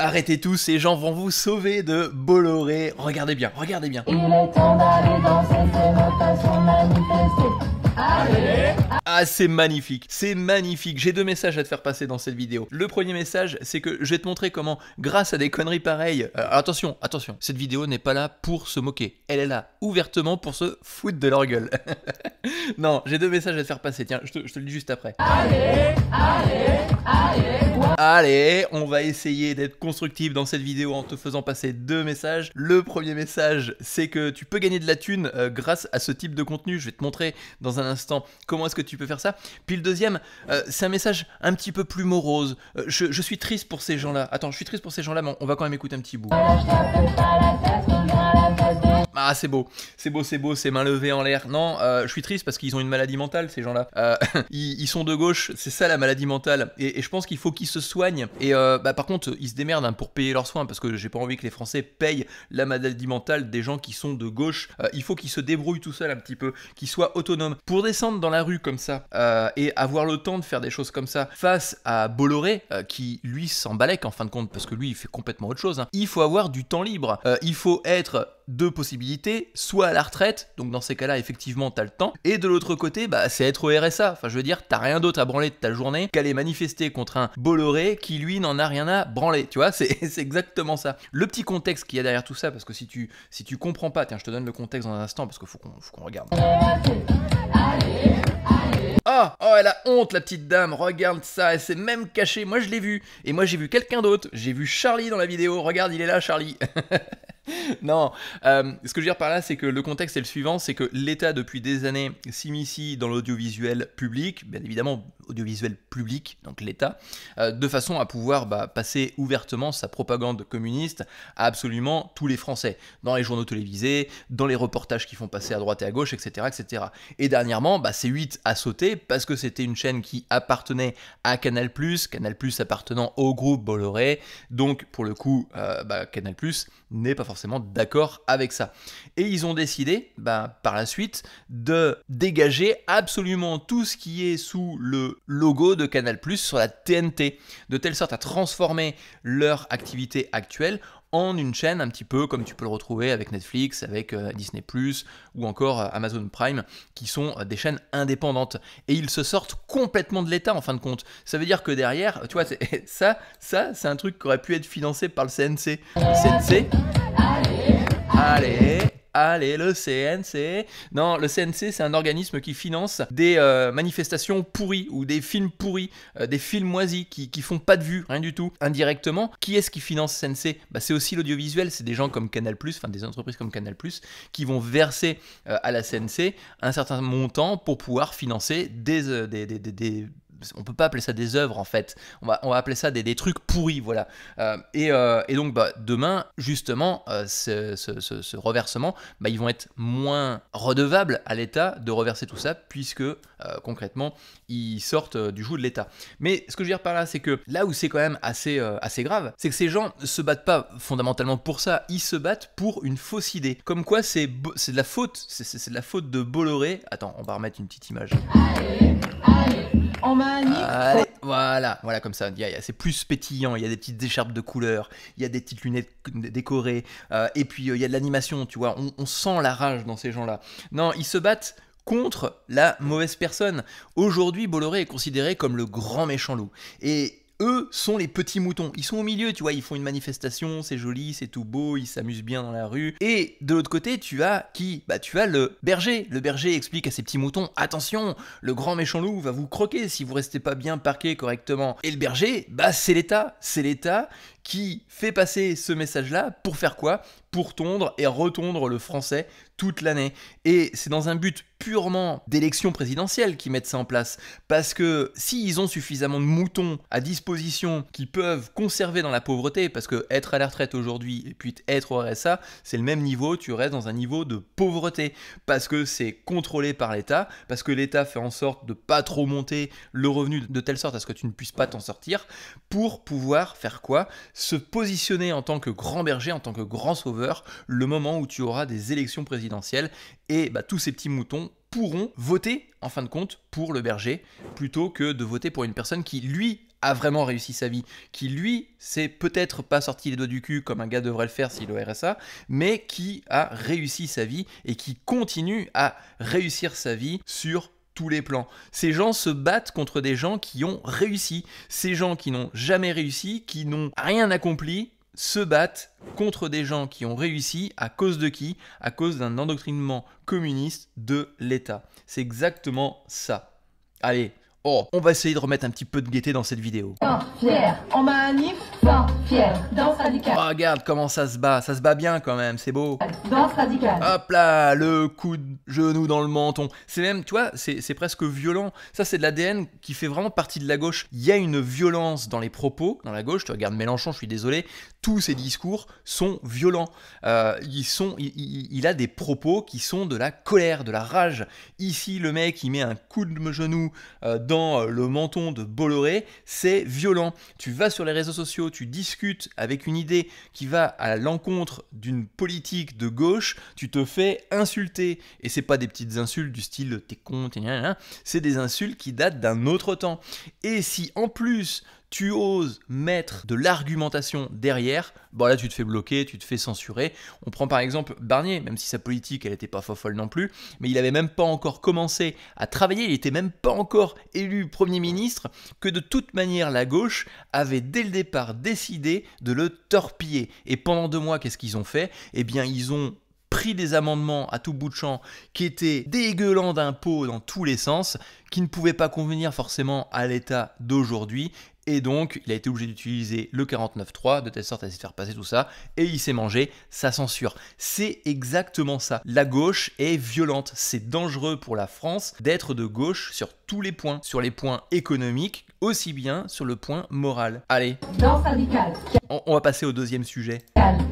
Arrêtez tout, ces gens vont vous sauver de Bolloré. Regardez bien, regardez bien. Il est temps d'aller danser, c'est l'occasion de manifester. Allez. Ah, c'est magnifique, c'est magnifique. J'ai deux messages à te faire passer dans cette vidéo. Le premier message, c'est que je vais te montrer comment, grâce à des conneries pareilles... attention, cette vidéo n'est pas là pour se moquer. Elle est là ouvertement pour se foutre de leur gueule. Non, j'ai deux messages à te faire passer. Tiens, je te le dis juste après. Allez, on va essayer d'être constructif dans cette vidéo en te faisant passer deux messages. Le premier message, c'est que tu peux gagner de la thune grâce à ce type de contenu. Je vais te montrer dans un instant comment est-ce que tu peux faire ça. Puis le deuxième, c'est un message un petit peu plus morose. Je suis triste pour ces gens-là. Attends, je suis triste pour ces gens-là, mais on va quand même écouter un petit bout. Ah, c'est beau, c'est main levée en l'air. Non, je suis triste parce qu'ils ont une maladie mentale, ces gens-là. Ils sont de gauche, c'est ça la maladie mentale. Et je pense qu'il faut qu'ils se soignent. Et par contre, ils se démerdent hein, pour payer leurs soins parce que j'ai pas envie que les Français payent la maladie mentale des gens qui sont de gauche. Il faut qu'ils se débrouillent tout seuls un petit peu, qu'ils soient autonomes. Pour descendre dans la rue comme ça et avoir le temps de faire des choses comme ça face à Bolloré, qui lui s'en balèque en fin de compte parce que lui il fait complètement autre chose. Hein. Il faut avoir du temps libre. Il faut être deux possibilités, soit à la retraite, donc dans ces cas-là, effectivement, t'as le temps, et de l'autre côté, bah, c'est être au RSA. Enfin, je veux dire, t'as rien d'autre à branler de ta journée qu'aller manifester contre un Bolloré qui, lui, n'en a rien à branler. Tu vois, c'est exactement ça. Le petit contexte qu'il y a derrière tout ça, parce que si tu comprends pas, tiens, je te donne le contexte dans un instant, parce qu'il faut qu'on regarde. Oh, elle a honte, la petite dame, regarde ça, elle s'est même cachée, moi je l'ai vu, et moi j'ai vu quelqu'un d'autre, j'ai vu Charlie dans la vidéo, regarde, il est là, Charlie. Non, ce que je veux dire par là, c'est que le contexte est le suivant, c'est que l'État depuis des années s'immisce dans l'audiovisuel public, bien évidemment audiovisuel public, donc l'État, de façon à pouvoir passer ouvertement sa propagande communiste à absolument tous les Français, dans les journaux télévisés, dans les reportages qui font passer à droite et à gauche, etc. etc. Et dernièrement, C8 a sauté parce que c'était une chaîne qui appartenait à Canal+, Canal+ appartenant au groupe Bolloré, donc pour le coup, Canal+ n'est pas forcément d'accord avec ça. Et ils ont décidé, par la suite, de dégager absolument tout ce qui est sous le logo de Canal+ sur la TNT, de telle sorte à transformer leur activité actuelle en une chaîne un petit peu comme tu peux le retrouver avec Netflix, avec Disney+, ou encore Amazon Prime, qui sont des chaînes indépendantes. Et ils se sortent complètement de l'État en fin de compte. Ça veut dire que derrière, tu vois, ça c'est un truc qui aurait pu être financé par le CNC. Le CNC, allez, le CNC. Non, le CNC, c'est un organisme qui finance des manifestations pourries ou des films pourris, des films moisis qui font pas de vues, rien du tout. Indirectement, qui est-ce qui finance CNC? C'est aussi l'audiovisuel, c'est des gens comme Canal+, enfin des entreprises comme Canal+, qui vont verser à la CNC un certain montant pour pouvoir financer des on peut pas appeler ça des œuvres en fait, on va appeler ça des trucs pourris, voilà. Et donc demain, justement, ce reversement, ils vont être moins redevables à l'État de reverser tout ça, puisque concrètement, ils sortent du joug de l'État. Mais ce que je veux dire par là, c'est que là où c'est quand même assez grave, c'est que ces gens se battent pas fondamentalement pour ça, ils se battent pour une fausse idée. Comme quoi c'est de la faute, c'est de la faute de Bolloré. Attends, on va remettre une petite image. On manifeste. Allez, voilà comme ça, c'est plus pétillant, il y a des petites écharpes de couleurs, il y a des petites lunettes décorées, et puis il y a de l'animation, tu vois, on sent la rage dans ces gens-là. Non, ils se battent contre la mauvaise personne. Aujourd'hui, Bolloré est considéré comme le grand méchant loup, et eux sont les petits moutons, ils sont au milieu, tu vois, ils font une manifestation, c'est joli, c'est tout beau, ils s'amusent bien dans la rue. Et de l'autre côté, tu as qui? Tu as le berger. Le berger explique à ses petits moutons, attention, le grand méchant loup va vous croquer si vous restez pas bien parqué correctement. Et le berger, c'est l'État qui fait passer ce message-là pour faire quoi? Pour tondre et retondre le français toute l'année. Et c'est dans un but purement d'élection présidentielle qu'ils mettent ça en place. Parce que s'ils ont suffisamment de moutons à disposition qui peuvent conserver dans la pauvreté, parce que être à la retraite aujourd'hui et puis être au RSA, c'est le même niveau, tu restes dans un niveau de pauvreté. Parce que c'est contrôlé par l'État, parce que l'État fait en sorte de pas trop monter le revenu de telle sorte à ce que tu ne puisses pas t'en sortir, pour pouvoir faire quoi? Se positionner en tant que grand berger, en tant que grand sauveur, le moment où tu auras des élections présidentielles, et tous ces petits moutons pourront voter, en fin de compte, pour le berger, plutôt que de voter pour une personne qui, lui, a vraiment réussi sa vie, qui lui, c'est peut-être pas sorti les doigts du cul comme un gars devrait le faire s'il est au RSA, mais qui a réussi sa vie et qui continue à réussir sa vie sur tous les plans. Ces gens se battent contre des gens qui ont réussi. Ces gens qui n'ont jamais réussi, qui n'ont rien accompli, se battent contre des gens qui ont réussi à cause de qui? À cause d'un endoctrinement communiste de l'État. C'est exactement ça. Allez, on va essayer de remettre un petit peu de gaieté dans cette vidéo. Fier, en manif, fier, danse radicale. Oh, regarde comment ça se bat bien quand même, c'est beau. Danse radicale. Hop là, le coup de genou dans le menton. C'est même, tu vois, c'est presque violent. Ça, c'est de l'ADN qui fait vraiment partie de la gauche. Il y a une violence dans les propos, dans la gauche. Tu regardes Mélenchon, je suis désolé, tous ses discours sont violents. Il a des propos qui sont de la colère, de la rage. Ici, le mec, il met un coup de genou dans le menton de Bolloré, c'est violent. Tu vas sur les réseaux sociaux, tu discutes avec une idée qui va à l'encontre d'une politique de gauche, tu te fais insulter. Et c'est pas des petites insultes du style t'es con, t'es rien, c'est des insultes qui datent d'un autre temps. Et si en plus tu oses mettre de l'argumentation derrière, bon là tu te fais bloquer, tu te fais censurer. On prend par exemple Barnier, même si sa politique elle était pas fofolle non plus, mais il avait même pas encore commencé à travailler, il était même pas encore élu Premier ministre, que de toute manière la gauche avait dès le départ décidé de le torpiller. Et pendant 2 mois, qu'est-ce qu'ils ont fait? Eh bien ils ont pris des amendements à tout bout de champ qui étaient dégueulants d'impôts dans tous les sens, qui ne pouvaient pas convenir forcément à l'État d'aujourd'hui. Et donc, il a été obligé d'utiliser le 49.3 de telle sorte à se faire passer tout ça, et il s'est mangé sa censure. C'est exactement ça. La gauche est violente. C'est dangereux pour la France d'être de gauche sur tous les points. Sur les points économiques, aussi bien sur le point moral. Allez, Danse radicale. on va passer au deuxième sujet.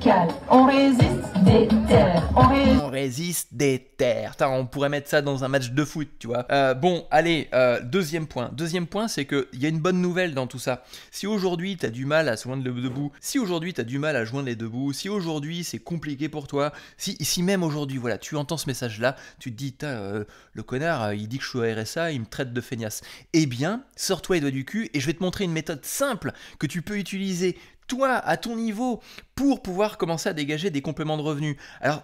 Cal. On résiste des terres. On résiste des terres. Putain, on pourrait mettre ça dans un match de foot, tu vois. Bon, allez, deuxième point. Deuxième point, c'est qu'il y a une bonne nouvelle dans tout ça. Si aujourd'hui, tu as du mal à se joindre les deux bouts, si aujourd'hui, tu as du mal à joindre les deux bouts, si aujourd'hui, c'est compliqué pour toi, si même aujourd'hui, voilà, tu entends ce message-là, tu te dis, le connard, il dit que je suis au RSA, il me traite de feignasse. Eh bien, sors-toi les doigts du cul et je vais te montrer une méthode simple que tu peux utiliser toi, à ton niveau, pour pouvoir commencer à dégager des compléments de revenus. Alors,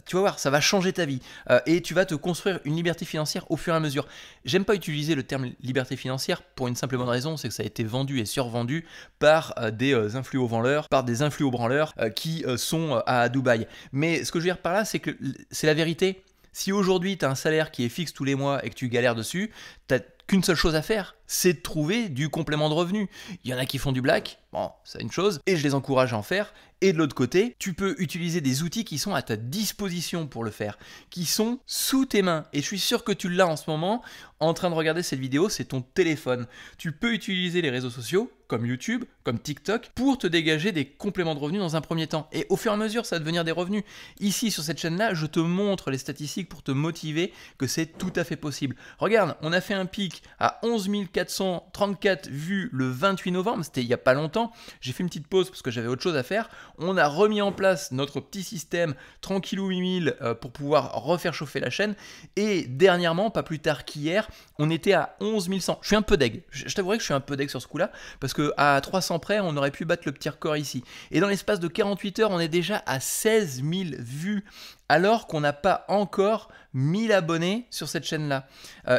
tu vas voir, ça va changer ta vie. Et tu vas te construire une liberté financière au fur et à mesure. J'aime pas utiliser le terme liberté financière pour une simple bonne raison, c'est que ça a été vendu et survendu par des influo-vendeurs, par des influo-branleurs qui sont à Dubaï. Mais ce que je veux dire par là, c'est que c'est la vérité. Si aujourd'hui, tu as un salaire qui est fixe tous les mois et que tu galères dessus, tu n'as qu'une seule chose à faire, c'est de trouver du complément de revenu. Il y en a qui font du black, bon, c'est une chose, et je les encourage à en faire. Et de l'autre côté, tu peux utiliser des outils qui sont à ta disposition pour le faire, qui sont sous tes mains. Et je suis sûr que tu l'as en ce moment, en train de regarder cette vidéo, c'est ton téléphone. Tu peux utiliser les réseaux sociaux, comme YouTube, comme TikTok, pour te dégager des compléments de revenus dans un premier temps. Et au fur et à mesure, ça va devenir des revenus. Ici, sur cette chaîne-là, je te montre les statistiques pour te motiver que c'est tout à fait possible. Regarde, on a fait un pic à 11 434 vues le 28 novembre, c'était il n'y a pas longtemps. J'ai fait une petite pause parce que j'avais autre chose à faire. On a remis en place notre petit système tranquillou 8000 pour pouvoir refaire chauffer la chaîne. Et dernièrement, pas plus tard qu'hier, on était à 11 100. Je suis un peu deg. Je t'avouerai que je suis un peu deg sur ce coup-là parce qu'à 300 près, on aurait pu battre le petit record ici. Et dans l'espace de 48 heures, on est déjà à 16 000 vues alors qu'on n'a pas encore 1000 abonnés sur cette chaîne-là.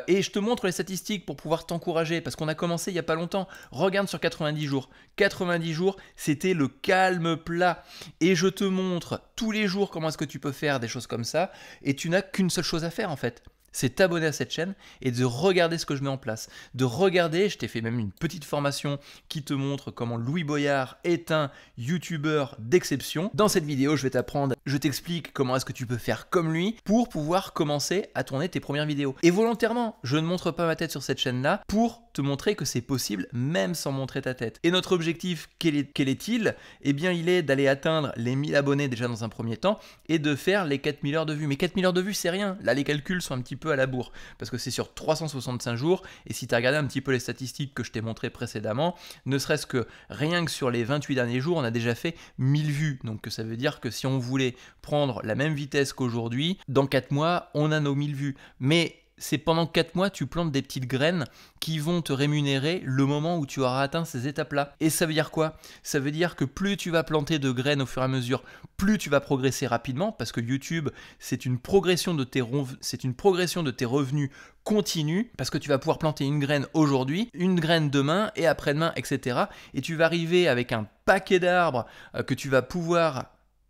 Et je te montre les statistiques pour pouvoir t'encourager, parce qu'on a commencé il n'y a pas longtemps. Regarde sur 90 jours. 90 jours, c'était le calme plat. Et je te montre tous les jours comment est-ce que tu peux faire des choses comme ça, et tu n'as qu'une seule chose à faire en fait. C'est t'abonner à cette chaîne et de regarder ce que je mets en place. De regarder, je t'ai fait même une petite formation qui te montre comment Louis Boyard est un youtubeur d'exception. Dans cette vidéo, je vais t'apprendre, je t'explique comment est-ce que tu peux faire comme lui pour pouvoir commencer à tourner tes premières vidéos. Et volontairement, je ne montre pas ma tête sur cette chaîne-là pour te montrer que c'est possible même sans montrer ta tête. Et notre objectif, quel est-il? Eh bien, il est d'aller atteindre les 1000 abonnés déjà dans un premier temps et de faire les 4000 heures de vues. Mais 4000 heures de vues, c'est rien. Là, les calculs sont un petit peu à la bourre parce que c'est sur 365 jours et si tu as regardé un petit peu les statistiques que je t'ai montré précédemment, ne serait-ce que rien que sur les 28 derniers jours, on a déjà fait 1000 vues. Donc ça veut dire que si on voulait prendre la même vitesse qu'aujourd'hui, dans 4 mois, on a nos 1000 vues. Mais c'est pendant 4 mois, tu plantes des petites graines qui vont te rémunérer le moment où tu auras atteint ces étapes-là. Et ça veut dire quoi? Ça veut dire que plus tu vas planter de graines au fur et à mesure, plus tu vas progresser rapidement, parce que YouTube, c'est une progression de tes revenus continue, parce que tu vas pouvoir planter une graine aujourd'hui, une graine demain et après-demain, etc. Et tu vas arriver avec un paquet d'arbres que tu vas pouvoir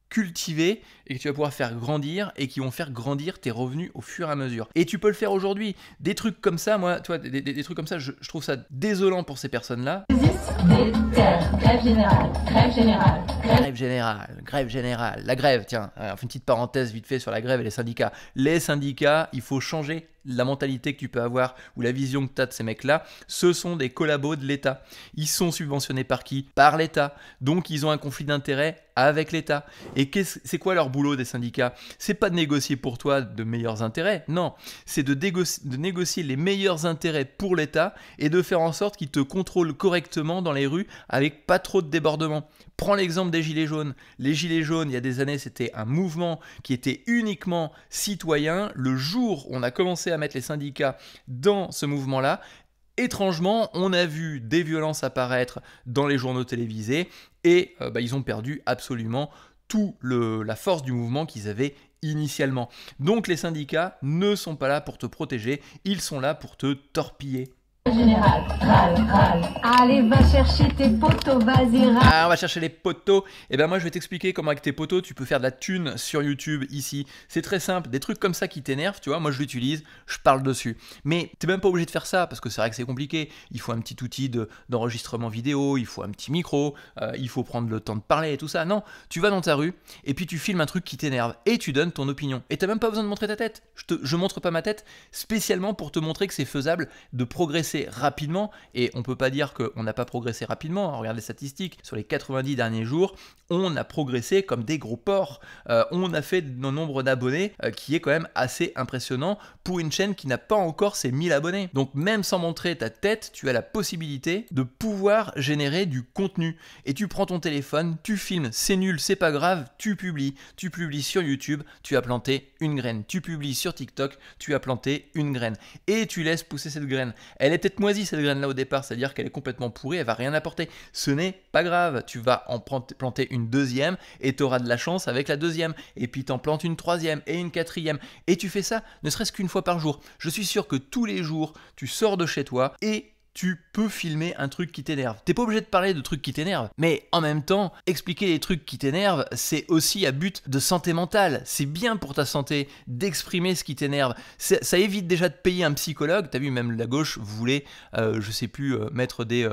cultiver et que tu vas pouvoir faire grandir et qui vont faire grandir tes revenus au fur et à mesure. Et tu peux le faire aujourd'hui. Des trucs comme ça, moi, toi, des trucs comme ça, je trouve ça désolant pour ces personnes-là. Grève générale, grève générale, Grève générale. La grève, tiens, on fait une petite parenthèse vite fait sur la grève et les syndicats. Les syndicats, il faut changer la mentalité que tu peux avoir ou la vision que tu as de ces mecs-là. Ce sont des collabos de l'État. Ils sont subventionnés par qui? Par l'État. Donc ils ont un conflit d'intérêts avec l'État. Et c'est quoi leur boulot des syndicats? C'est pas de négocier pour toi de meilleurs intérêts, non. C'est de négocier les meilleurs intérêts pour l'État et de faire en sorte qu'il te contrôle correctement dans les rues avec pas trop de débordements. Prends l'exemple des Gilets jaunes. Les Gilets jaunes, il y a des années, c'était un mouvement qui était uniquement citoyen. Le jour où on a commencé à mettre les syndicats dans ce mouvement-là, étrangement, on a vu des violences apparaître dans les journaux télévisés et ils ont perdu absolument toute la force du mouvement qu'ils avaient initialement. Donc les syndicats ne sont pas là pour te protéger, ils sont là pour te torpiller. générale, râle. Allez, va chercher tes potos, vas-y, râle. Ah, on va chercher les poteaux. Et ben moi je vais t'expliquer comment avec tes poteaux tu peux faire de la thune sur YouTube ici. C'est très simple, des trucs comme ça qui t'énervent, tu vois, moi je l'utilise, je parle dessus. Mais t'es même pas obligé de faire ça parce que c'est vrai que c'est compliqué. Il faut un petit outil d'enregistrement vidéo, il faut un petit micro, il faut prendre le temps de parler et tout ça. Non, tu vas dans ta rue et puis tu filmes un truc qui t'énerve et tu donnes ton opinion. Et t'as même pas besoin de montrer ta tête. Je montre pas ma tête spécialement pour te montrer que c'est faisable de progresser rapidement, et on peut pas dire qu'on n'a pas progressé rapidement. Regarde les statistiques, sur les 90 derniers jours, on a progressé comme des gros porcs. On a fait un nombre d'abonnés qui est quand même assez impressionnant pour une chaîne qui n'a pas encore ses 1000 abonnés. Donc même sans montrer ta tête, tu as la possibilité de pouvoir générer du contenu. Et tu prends ton téléphone, tu filmes, c'est nul, c'est pas grave, tu publies. Tu publies sur YouTube, tu as planté une graine. Tu publies sur TikTok, tu as planté une graine. Et tu laisses pousser cette graine. Elle est peut-être moisie cette graine là au départ, c'est-à-dire qu'elle est complètement pourrie, elle va rien apporter. Ce n'est pas grave, tu vas en planter une deuxième et tu auras de la chance avec la deuxième. Et puis t'en plantes une troisième et une quatrième. Et tu fais ça ne serait-ce qu'une fois par jour. Je suis sûr que tous les jours, tu sors de chez toi et tu peux filmer un truc qui t'énerve. T'es pas obligé de parler de trucs qui t'énervent, mais en même temps, expliquer les trucs qui t'énervent, c'est aussi à but de santé mentale. C'est bien pour ta santé d'exprimer ce qui t'énerve. Ça évite déjà de payer un psychologue. T'as vu, même la gauche voulait, mettre des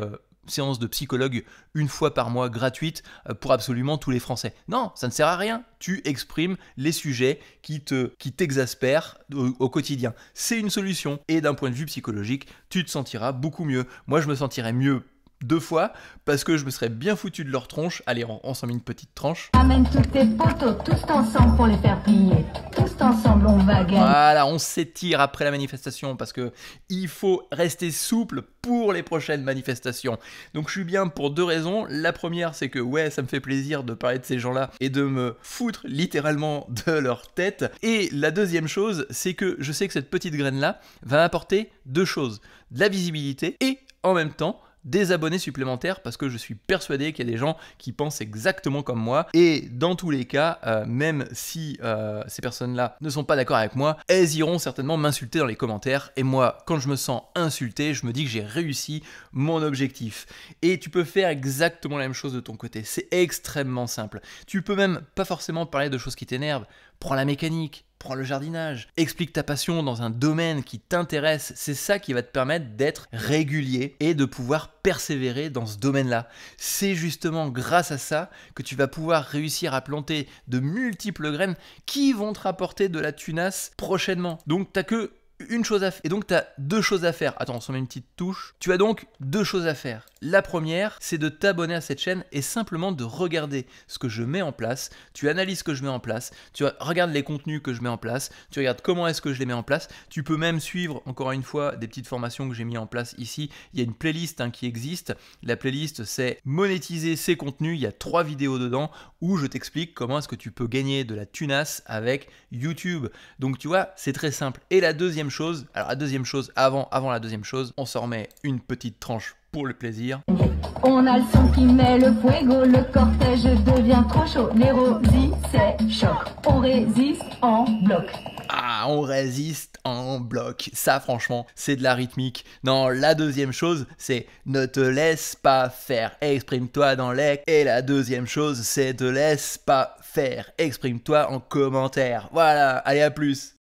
séances de psychologue une fois par mois gratuites pour absolument tous les Français. Non, ça ne sert à rien. Tu exprimes les sujets qui t'exaspèrent au quotidien. C'est une solution. Et d'un point de vue psychologique, tu te sentiras beaucoup mieux. Moi, je me sentirais mieux 2 fois parce que je me serais bien foutu de leur tronche. Allez, on s'en met une petite tranche. Amène tous tes potos, tous ensemble pour les faire plier. Tous ensemble, on va gagner. Voilà, on s'étire après la manifestation parce que il faut rester souple pour les prochaines manifestations. Donc je suis bien pour 2 raisons. La première, c'est que ouais, ça me fait plaisir de parler de ces gens-là et de me foutre littéralement de leur tête. Et la deuxième chose, c'est que je sais que cette petite graine-là va m'apporter 2 choses. De la visibilité et en même temps des abonnés supplémentaires parce que je suis persuadé qu'il y a des gens qui pensent exactement comme moi et dans tous les cas, même si ces personnes-là ne sont pas d'accord avec moi, elles iront certainement m'insulter dans les commentaires et moi, quand je me sens insulté, je me dis que j'ai réussi mon objectif. Et tu peux faire exactement la même chose de ton côté, c'est extrêmement simple. Tu peux même pas forcément parler de choses qui t'énervent, prends la mécanique, prends le jardinage, explique ta passion dans un domaine qui t'intéresse, c'est ça qui va te permettre d'être régulier et de pouvoir persévérer dans ce domaine-là. C'est justement grâce à ça que tu vas pouvoir réussir à planter de multiples graines qui vont te rapporter de la tunasse prochainement. Donc t'as que une chose à faire. Et donc tu as 2 choses à faire. Attends, on s'en met une petite touche. Tu as donc 2 choses à faire. La première, c'est de t'abonner à cette chaîne et simplement de regarder ce que je mets en place. Tu analyses ce que je mets en place. Tu regardes les contenus que je mets en place. Tu regardes comment est-ce que je les mets en place. Tu peux même suivre, encore une fois, des petites formations que j'ai mis en place ici. Il y a une playlist qui existe. La playlist, c'est monétiser ces contenus. Il y a 3 vidéos dedans où je t'explique comment est-ce que tu peux gagner de la tunasse avec YouTube. Donc tu vois, c'est très simple. Et la deuxième chose, alors la deuxième chose, avant la deuxième chose, on s'en remet une petite tranche pour le plaisir. On a le son qui met le fuego, le cortège devient trop chaud. Les rosiers, c'est choc. On résiste en bloc. Ah, on résiste en bloc. Ça, franchement, c'est de la rythmique. Non, la deuxième chose, c'est ne te laisse pas faire. Exprime-toi dans les... Et la deuxième chose, c'est te laisse pas faire. Exprime-toi en commentaire. Voilà, allez, à plus.